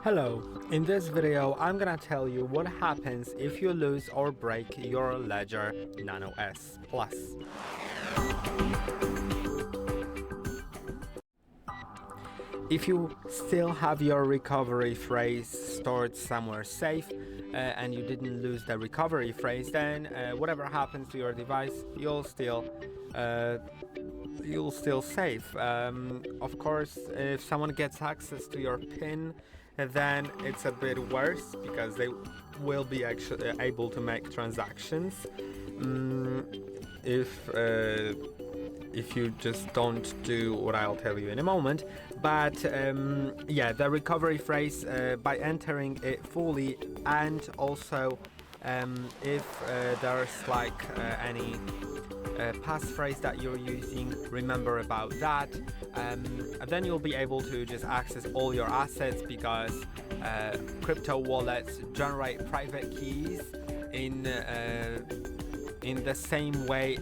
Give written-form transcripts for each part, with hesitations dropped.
Hello, in this video I'm gonna tell you what happens if you lose or break your LEDGER Nano S Plus. If you still have your recovery phrase stored somewhere safe and you didn't lose the recovery phrase, then whatever happens to your device, you'll still save. Of course, if someone gets access to your PIN, then it's a bit worse because they will be actually able to make transactions. If you just don't do what I'll tell you in a moment. But yeah, the recovery phrase, by entering it fully, and also if there's like any passphrase that you're using, remember about that. Then you'll be able to just access all your assets, because crypto wallets generate private keys in the same way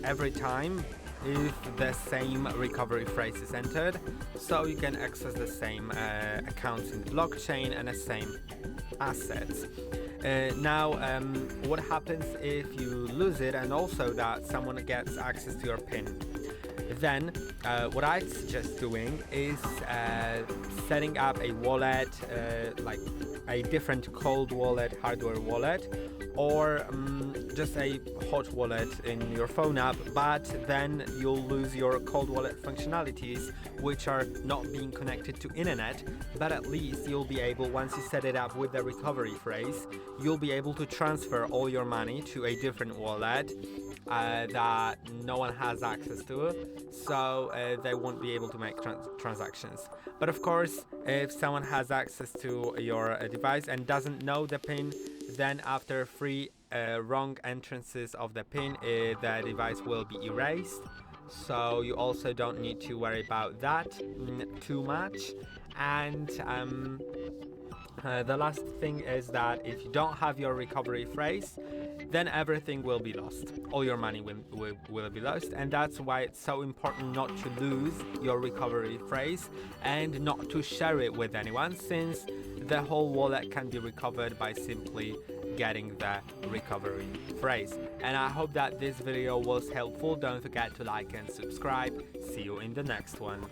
every time if the same recovery phrase is entered, so you can access the same accounts in the blockchain and the same assets. Now, what happens if you lose it and also that someone gets access to your PIN? Then what I'd suggest doing is setting up a wallet, like a different cold wallet, hardware wallet, or just a hot wallet in your phone app, but then you'll lose your cold wallet functionalities, which are not being connected to internet. But at least you'll be able, once you set it up with the recovery phrase, you'll be able to transfer all your money to a different wallet that no one has access to, so they won't be able to make transactions. But of course, if someone has access to your device and doesn't know the PIN, then after 3 wrong entrances of the PIN, the device will be erased. So you also don't need to worry about that too much. And the last thing is that if you don't have your recovery phrase, then everything will be lost. All your money will be lost, and that's why it's so important not to lose your recovery phrase and not to share it with anyone, since the whole wallet can be recovered by simply getting the recovery phrase. And I hope that this video was helpful. Don't forget to like and subscribe. See you in the next one.